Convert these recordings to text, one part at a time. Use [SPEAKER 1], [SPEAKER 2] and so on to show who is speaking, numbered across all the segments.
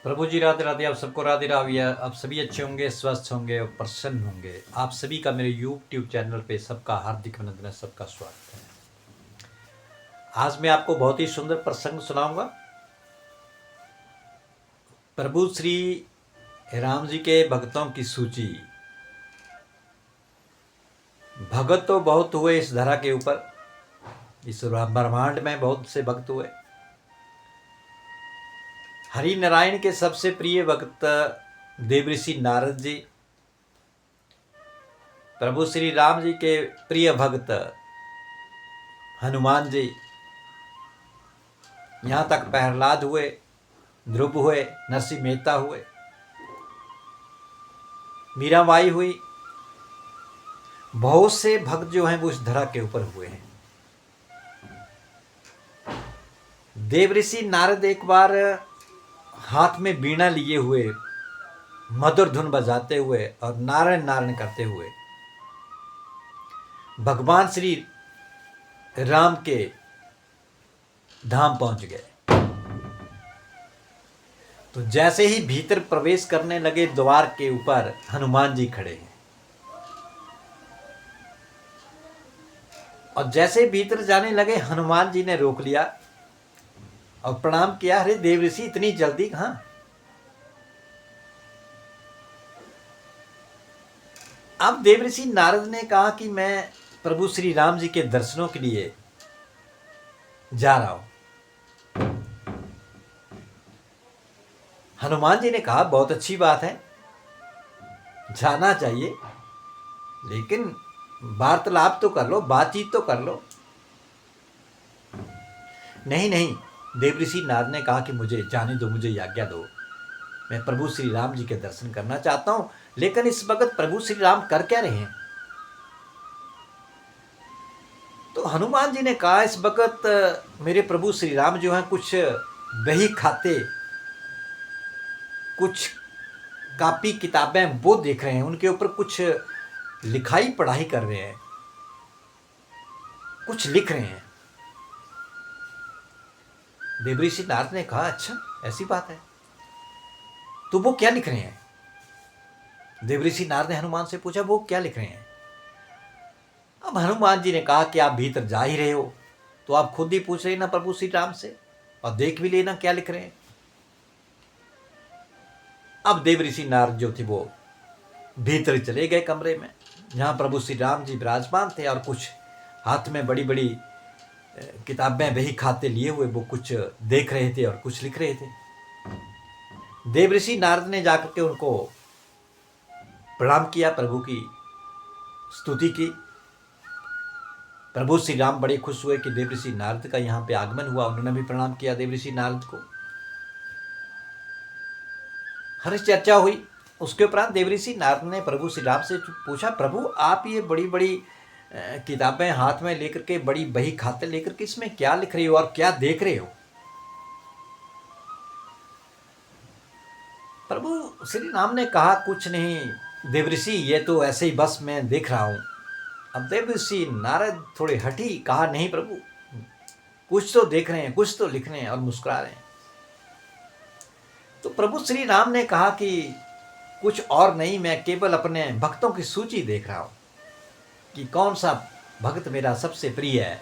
[SPEAKER 1] प्रभु जी राधे राधे। आप सबको राधे राधे। आप सभी अच्छे होंगे, स्वस्थ होंगे और प्रसन्न होंगे। आप सभी का मेरे यूट्यूब चैनल पे सबका हार्दिक अभिनंदन है, सबका स्वागत है। आज मैं आपको बहुत ही सुंदर प्रसंग सुनाऊंगा। प्रभु श्री राम जी के भक्तों की सूची। भगत तो बहुत हुए इस धरा के ऊपर, इस ब्रह्मांड में बहुत से भक्त हुए। हरि नारायण के सबसे प्रिय भक्त देवऋषि नारद जी, प्रभु श्री राम जी के प्रिय भक्त हनुमान जी, यहाँ तक प्रहलाद हुए, ध्रुव हुए, नरसिंह मेहता हुए, मीराबाई हुई। बहुत से भक्त जो हैं वो इस धरा के ऊपर हुए हैं। देवऋषि नारद एक बार हाथ में वीणा लिए हुए, मधुर धुन बजाते हुए और नारायण नारायण करते हुए भगवान श्री राम के धाम पहुंच गए। तो जैसे ही भीतर प्रवेश करने लगे, द्वार के ऊपर हनुमान जी खड़े हैं। और जैसे भीतर जाने लगे, हनुमान जी ने रोक लिया और प्रणाम किया। अरे देवऋषि, इतनी जल्दी कहां? अब देवऋषि नारद ने कहा कि मैं प्रभु श्री राम जी के दर्शनों के लिए जा रहा हूं। हनुमान जी ने कहा बहुत अच्छी बात है, जाना चाहिए, लेकिन वार्तालाप तो कर लो, बातचीत तो कर लो। नहीं नहीं, देवऋषि नारद ने कहा कि मुझे जाने दो, मुझे आज्ञा दो। मैं प्रभु श्री राम जी के दर्शन करना चाहता हूं। लेकिन इस वक्त प्रभु श्री राम कर क्या रहे हैं? तो हनुमान जी ने कहा इस वक्त मेरे प्रभु श्री राम जो हैं कुछ बही खाते, कुछ कापी किताबें वो देख रहे हैं, उनके ऊपर कुछ लिखाई पढ़ाई कर रहे हैं, कुछ लिख रहे हैं। देवऋषि नारद ने कहा अच्छा, ऐसी बात है, तो वो क्या लिख रहे हैं? देवऋषि नारद ने हनुमान से पूछा वो क्या लिख रहे हैं? अब हनुमान जी ने कहा कि आप भीतर जा ही रहे हो तो आप खुद ही पूछ रहे ना प्रभु श्री राम से, और देख भी लेना क्या लिख रहे हैं। अब देवऋषि नारद जो थे वो भीतर चले गए कमरे में, जहां प्रभु श्री राम जी विराजमान थे, और कुछ हाथ में बड़ी बड़ी किताबें बही खाते लिए हुए वो कुछ देख रहे थे और कुछ लिख रहे थे। देवऋषि नारद ने जाकर के उनको प्रणाम किया, प्रभु की स्तुति की। प्रभु श्री राम बड़े खुश हुए कि देवऋषि नारद का यहाँ पे आगमन हुआ। उन्होंने भी प्रणाम किया देवऋषि नारद को। हर चर्चा हुई। उसके उपरांत देवऋषि नारद ने प्रभु श्री राम से पूछा, प्रभु आप ये बड़ी बड़ी किताबें हाथ में लेकर के, बड़ी बही खाते लेकर के, इसमें क्या लिख रहे हो और क्या देख रहे हो? प्रभु श्री राम ने कहा कुछ नहीं देवऋषि, ये तो ऐसे ही बस मैं देख रहा हूं। अब देवऋषि नारद थोड़े हठी, कहा नहीं प्रभु, कुछ तो देख रहे हैं, कुछ तो लिख रहे हैं, और मुस्कुरा रहे हैं। तो प्रभु श्री राम ने कहा कि कुछ और नहीं, मैं केवल अपने भक्तों की सूची देख रहा हूं कि कौन सा भक्त मेरा सबसे प्रिय है।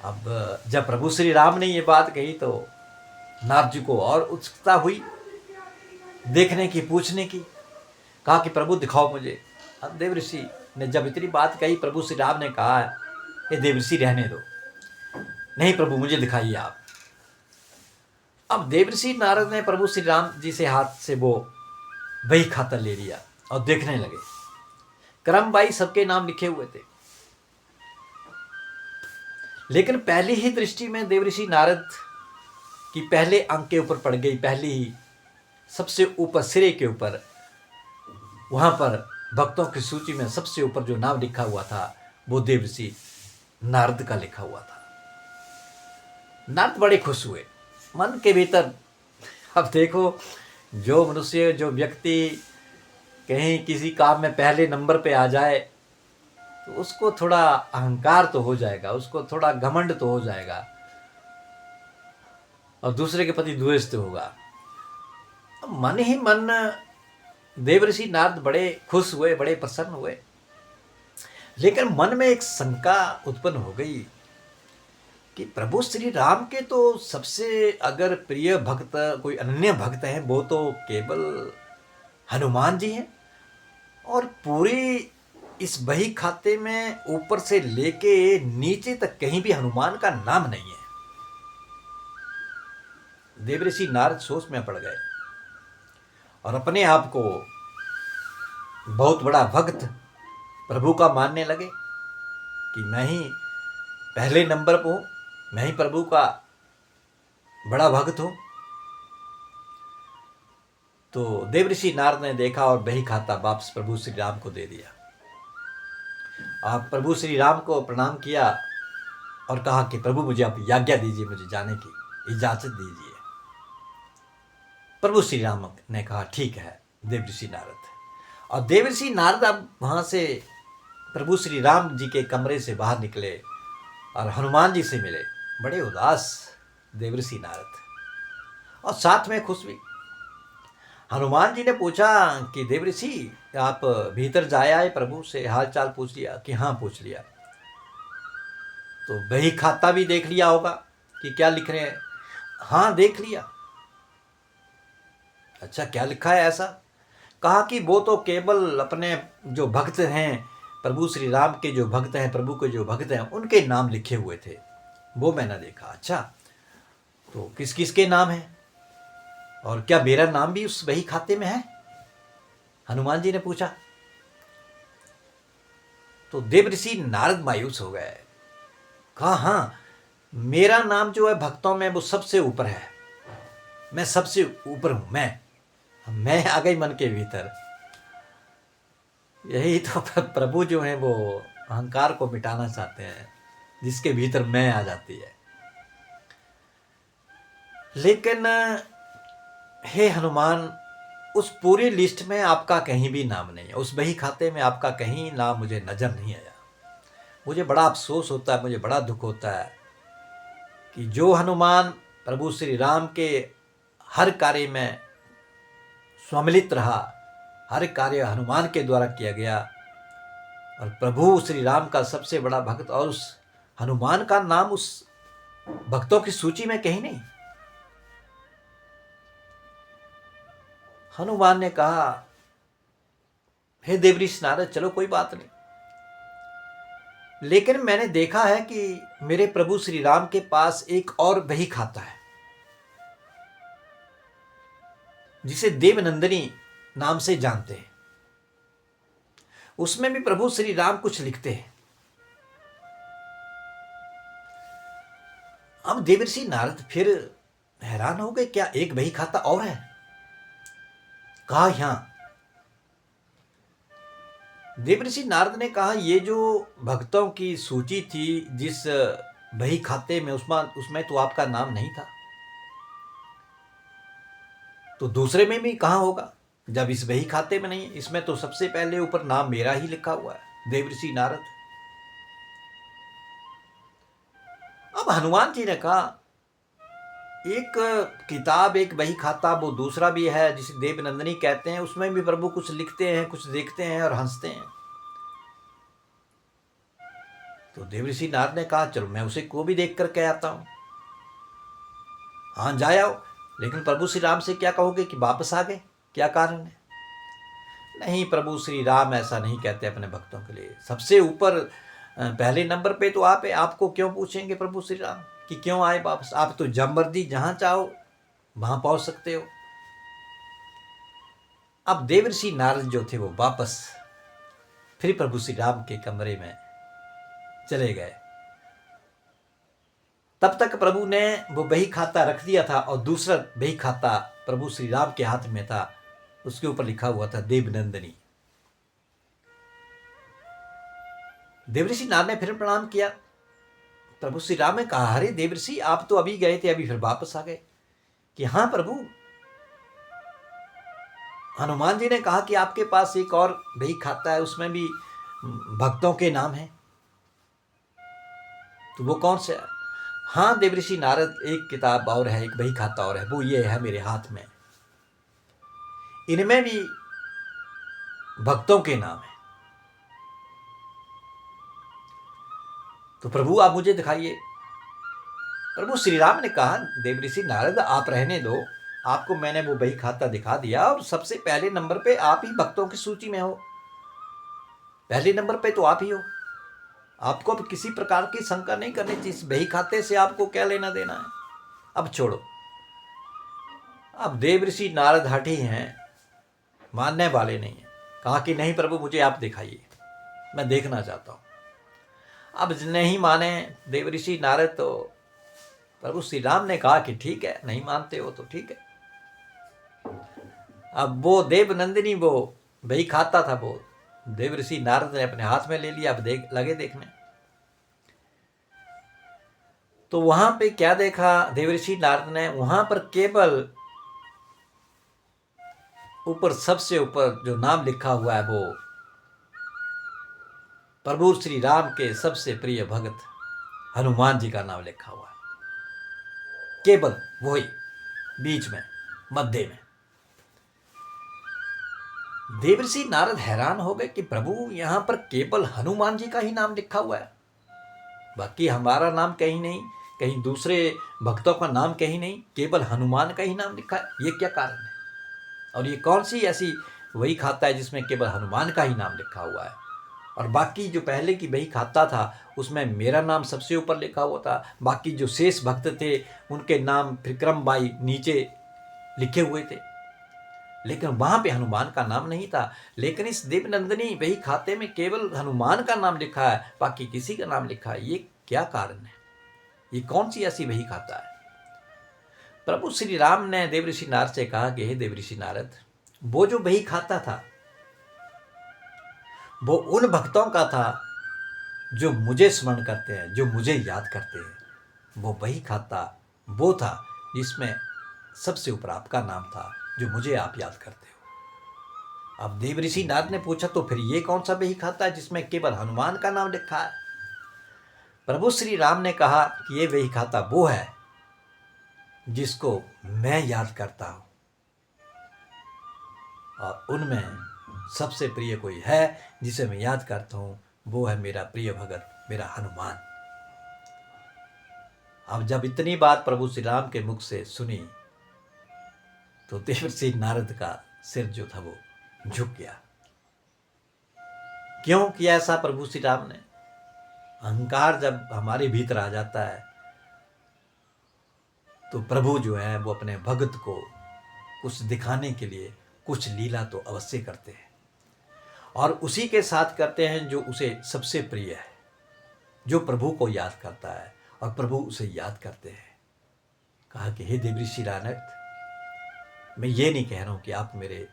[SPEAKER 1] अब जब प्रभु श्री राम ने ये बात कही तो नारद जी को और उत्सुकता हुई देखने की, पूछने की। कहा कि प्रभु दिखाओ मुझे। अब देवऋषि ने जब इतनी बात कही, प्रभु श्री राम ने कहा ये देवऋषि रहने दो, नहीं प्रभु मुझे दिखाइए आप। अब देवऋषि नारद ने प्रभु श्री राम जी से हाथ से वो बही खाता ले लिया और देखने लगे। क्रमवाई सबके नाम लिखे हुए थे, लेकिन पहली ही दृष्टि में देवऋषि नारद की पहले अंक के ऊपर पड़ गई। पहली ही सबसे ऊपर सिरे के ऊपर, वहां पर भक्तों की सूची में सबसे ऊपर जो नाम लिखा हुआ था वो देवऋषि नारद का लिखा हुआ था। नारद बड़े खुश हुए मन के भीतर। अब देखो, जो मनुष्य, जो व्यक्ति कहीं किसी काम में पहले नंबर पे आ जाए तो उसको थोड़ा अहंकार तो हो जाएगा, उसको थोड़ा घमंड तो हो जाएगा, और दूसरे के प्रति द्वेष तो होगा। मन ही मन देवर्षि नारद बड़े खुश हुए, बड़े प्रसन्न हुए, लेकिन मन में एक शंका उत्पन्न हो गई कि प्रभु श्री राम के तो सबसे अगर प्रिय भक्त, कोई अनन्य भक्त हैं, वो तो केवल हनुमान जी हैं, और पूरी इस बही खाते में ऊपर से लेके नीचे तक कहीं भी हनुमान का नाम नहीं है। देवर्षि नारद सोच में पड़ गए और अपने आप को बहुत बड़ा भक्त प्रभु का मानने लगे कि मैं ही पहले नंबर पर हूँ, मैं ही प्रभु का बड़ा भक्त हूँ। तो देवर्षि नारद ने देखा और बही खाता वापस प्रभु श्री राम को दे दिया। आप प्रभु श्री राम को प्रणाम किया और कहा कि प्रभु मुझे आप आज्ञा दीजिए, मुझे जाने की इजाजत दीजिए। प्रभु श्री राम ने कहा ठीक है देवर्षि नारद। और देवर्षि नारद अब वहाँ से प्रभु श्री राम जी के कमरे से बाहर निकले और हनुमान जी से मिले। बड़े उदास देवर्षि नारद, और साथ में खुश भी। हनुमान जी ने पूछा कि देवर्षि आप भीतर जाए आए, प्रभु से हाल चाल पूछ लिया? कि हाँ पूछ लिया। तो बही खाता भी देख लिया होगा कि क्या लिख रहे हैं? हाँ देख लिया। अच्छा क्या लिखा है ऐसा? कहा कि वो तो केवल अपने जो भक्त हैं, प्रभु श्री राम के जो भक्त हैं, प्रभु के जो भक्त हैं, उनके नाम लिखे हुए थे, वो मैंने देखा। अच्छा तो किस किस के नाम हैं, और क्या मेरा नाम भी उस बही खाते में है? हनुमान जी ने पूछा। तो देवर्षि नारद मायूस हो गए। कहा हाँ मेरा नाम जो है भक्तों में वो सबसे ऊपर है, मैं सबसे ऊपर हूं। मैं आ गई मन के भीतर। यही तो प्रभु जो है वो अहंकार को मिटाना चाहते हैं, जिसके भीतर मैं आ जाती है। लेकिन हे हनुमान, उस पूरी लिस्ट में आपका कहीं भी नाम नहीं है, उस बही खाते में आपका कहीं नाम मुझे नजर नहीं आया। मुझे बड़ा अफसोस होता है, मुझे बड़ा दुख होता है कि जो हनुमान प्रभु श्री राम के हर कार्य में सम्मिलित रहा, हर कार्य हनुमान के द्वारा किया गया, और प्रभु श्री राम का सबसे बड़ा भक्त और उस हनुमान का नाम उस भक्तों की सूची में कहीं नहीं। हनुमान ने कहा हे देवर्षि नारद चलो कोई बात नहीं, लेकिन मैंने देखा है कि मेरे प्रभु श्री राम के पास एक और बही खाता है जिसे देवनंदिनी नाम से जानते हैं। उसमें भी प्रभु श्री राम कुछ लिखते हैं। अब देवर्षि नारद फिर हैरान हो गए, क्या एक बही खाता और है? कहा यहां। देवर्षि नारद ने कहा ये जो भक्तों की सूची थी जिस बही खाते में, उसमें तो आपका नाम नहीं था, तो दूसरे में भी कहां होगा जब इस बही खाते में नहीं है? इसमें तो सबसे पहले ऊपर नाम मेरा ही लिखा हुआ है, देवर्षि नारद। अब हनुमान जी ने कहा एक किताब, एक बही खाता, वो दूसरा भी है जिसे देवनंदिनी कहते हैं, उसमें भी प्रभु कुछ लिखते हैं, कुछ देखते हैं और हंसते हैं। तो देवर्षि नारद ने कहा चलो मैं उसे को भी देख कर के आता हूं। हाँ जाए आओ, लेकिन प्रभु श्री राम से क्या कहोगे कि वापस आ गए, क्या कारण है? नहीं प्रभु श्री राम ऐसा नहीं कहते अपने भक्तों के लिए। सबसे ऊपर पहले नंबर पे तो आप है, आपको क्यों पूछेंगे प्रभु श्री राम कि क्यों आए वापस? आप तो जब मर्जी जहां चाहो वहां पहुंच सकते हो। अब देवर्षि नारद जो थे वो वापस फिर प्रभु श्री राम के कमरे में चले गए। तब तक प्रभु ने वो बही खाता रख दिया था और दूसरा बही खाता प्रभु श्री राम के हाथ में था, उसके ऊपर लिखा हुआ था देवनंदिनी। देवर्षि नारद ने फिर प्रणाम किया। प्रभु श्री राम ने कहा अरे देवर्षि आप तो अभी गए थे, अभी फिर वापस आ गए? कि हाँ प्रभु, हनुमान जी ने कहा कि आपके पास एक और बही खाता है, उसमें भी भक्तों के नाम हैं, तो वो कौन से? हाँ देवर्षि नारद एक किताब और है, एक बही खाता और है, वो ये है मेरे हाथ में। इनमें भी भक्तों के नाम है। तो प्रभु आप मुझे दिखाइए। प्रभु श्री राम ने कहा, देवऋषि नारद आप रहने दो, आपको मैंने वो बही खाता दिखा दिया और सबसे पहले नंबर पे आप ही भक्तों की सूची में हो। पहले नंबर पे तो आप ही हो। आपको अब किसी प्रकार की शंका नहीं करनी चाहिए। इस बही खाते से आपको क्या लेना देना है। अब छोड़ो। अब देवऋषि नारद हठी हैं, मानने वाले नहीं है। कहा कि नहीं प्रभु मुझे आप दिखाइए, मैं देखना चाहता हूं। अब नहीं माने देवऋषि नारद तो प्रभु श्री राम ने कहा कि ठीक है, नहीं मानते हो तो ठीक है। अब वो देवनंदिनी वो बही खाता था, वो देवऋषि नारद ने अपने हाथ में ले लिया। अब लगे देखने। तो वहां पे क्या देखा देवऋषि नारद ने, वहां पर केवल ऊपर सबसे ऊपर जो नाम लिखा हुआ है वो प्रभु श्री राम के सबसे प्रिय भक्त हनुमान जी का नाम लिखा हुआ है। केवल वही बीच में, मध्य में। देवऋषि नारद हैरान हो गए कि प्रभु यहां पर केवल हनुमान जी का ही नाम लिखा हुआ है, बाकी हमारा नाम कहीं नहीं, कहीं दूसरे भक्तों का नाम कहीं नहीं, केवल हनुमान का ही नाम लिखा है। ये क्या कारण है? और ये कौन सी ऐसी वही खाता है जिसमें केवल हनुमान का ही नाम लिखा हुआ है, और बाकी जो पहले की वही खाता था उसमें मेरा नाम सबसे ऊपर लिखा हुआ था, बाकी जो शेष भक्त थे उनके नाम फिर क्रम बाई नीचे लिखे हुए थे, लेकिन वहां पे हनुमान का नाम नहीं था। लेकिन इस देवनंदिनी वही खाते में केवल हनुमान का नाम लिखा है, बाकी किसी का नाम लिखा है। ये क्या कारण है? ये कौन सी ऐसी वही खाता है? प्रभु श्री राम ने देवऋषि नारद से कहा कि हे देवऋषि नारद, वो जो वही खाता था वो उन भक्तों का था जो मुझे स्मरण करते हैं, जो मुझे याद करते हैं। वो वही खाता वो था जिसमें सबसे ऊपर आपका नाम था, जो मुझे आप याद करते हो। अब देवऋषि नारद ने पूछा, तो फिर ये कौन सा वही खाता है जिसमें केवल हनुमान का नाम लिखा है? प्रभु श्री राम ने कहा कि ये वही खाता वो है जिसको मैं याद करता हूं, और उनमें सबसे प्रिय कोई है जिसे मैं याद करता हूं, वो है मेरा प्रिय भगत, मेरा हनुमान। अब जब इतनी बात प्रभु श्री राम के मुख से सुनी तो देवऋषि नारद का सिर जो था वो झुक गया। क्यों किया ऐसा प्रभु श्री राम ने? अहंकार जब हमारे भीतर आ जाता है तो प्रभु जो है वो अपने भगत को कुछ दिखाने के लिए कुछ लीला तो अवश्य करते हैं, और उसी के साथ करते हैं जो उसे सबसे प्रिय है, जो प्रभु को याद करता है और प्रभु उसे याद करते हैं। कहा कि हे देवऋषि नारद, मैं ये नहीं कह रहा हूं कि आप मेरे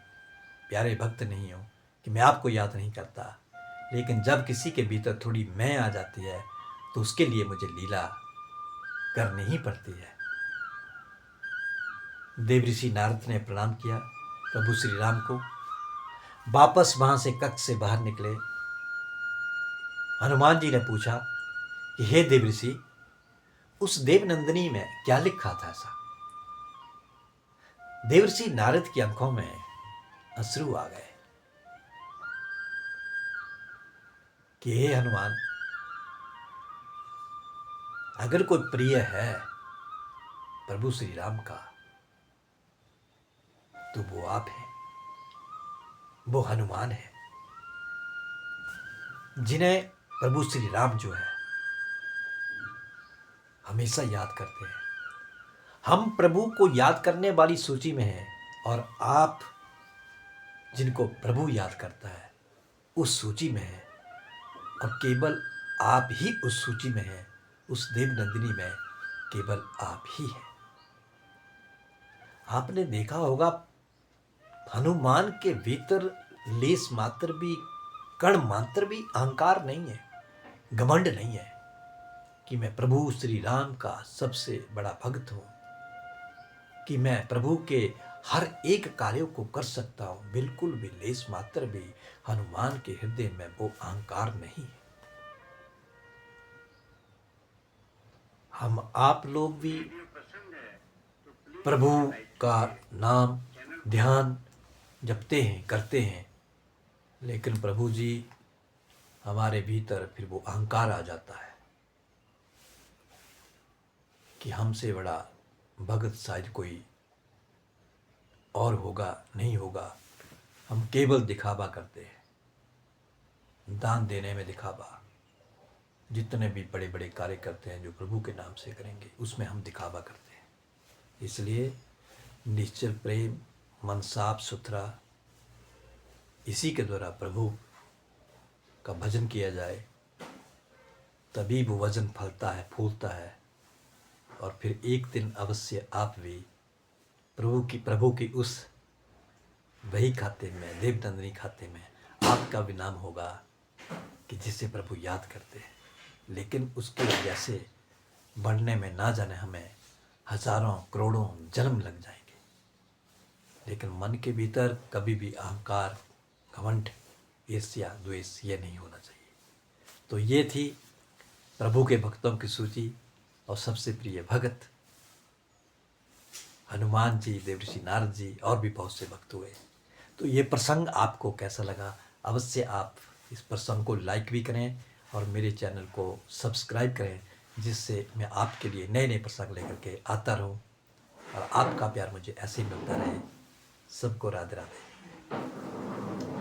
[SPEAKER 1] प्यारे भक्त नहीं हो, कि मैं आपको याद नहीं करता, लेकिन जब किसी के भीतर थोड़ी मैं आ जाती है तो उसके लिए मुझे लीला करनी ही पड़ती है। देवऋषि नारद ने प्रणाम किया प्रभु श्री राम को, वापस वहां से कक्ष से बाहर निकले। हनुमान जी ने पूछा कि हे देवऋषि, उस देवनंदिनी में क्या लिखा था ऐसा? देवऋषि नारद की आंखों में अश्रु आ गए कि हे हनुमान, अगर कोई प्रिय है प्रभु श्री राम का तो वो आप हैं, वो हनुमान है, जिन्हें प्रभु श्री राम जो है हमेशा याद करते हैं। हम प्रभु को याद करने वाली सूची में हैं, और आप जिनको प्रभु याद करता है उस सूची में है, और केवल आप ही उस सूची में हैं। उस देवनंदिनी में केवल आप ही हैं। आपने देखा होगा हनुमान के भीतर लेस मात्र भी, कण मात्र भी अहंकार नहीं है, घमंड नहीं है कि मैं प्रभु श्री राम का सबसे बड़ा भक्त हूं, कि मैं प्रभु के हर एक कार्यों को कर सकता हूं। बिल्कुल भी लेस मात्र भी हनुमान के हृदय में वो अहंकार नहीं है। हम आप लोग भी प्रभु का नाम ध्यान जपते हैं, करते हैं, लेकिन प्रभु जी हमारे भीतर फिर वो अहंकार आ जाता है कि हमसे बड़ा भगत शायद कोई और होगा, नहीं होगा। हम केवल दिखावा करते हैं, दान देने में दिखावा, जितने भी बड़े बड़े कार्य करते हैं जो प्रभु के नाम से करेंगे उसमें हम दिखावा करते हैं। इसलिए निश्चल प्रेम, मन साफ सुथरा, इसी के द्वारा प्रभु का भजन किया जाए, तभी वो वजन फलता है, फूलता है। और फिर एक दिन अवश्य आप भी प्रभु की उस वही खाते में, देवदंडनी खाते में आपका भी नाम होगा कि जिसे प्रभु याद करते हैं। लेकिन उसके वजह से बढ़ने में ना जाने हमें हजारों करोड़ों जन्म लग जाएंगे, लेकिन मन के भीतर कभी भी अहंकार, घमंड, ईर्ष्या, द्वेष ये नहीं होना चाहिए। तो ये थी प्रभु के भक्तों की सूची। और सबसे प्रिय भगत हनुमान जी, देवर्षि नारद जी और भी बहुत से भक्त हुए। तो ये प्रसंग आपको कैसा लगा? अवश्य आप इस प्रसंग को लाइक भी करें और मेरे चैनल को सब्सक्राइब करें, जिससे मैं आपके लिए नए नए प्रसंग लेकर के आता रहूं और आपका प्यार मुझे ऐसे ही मिलता रहे। सबको राधे राधे।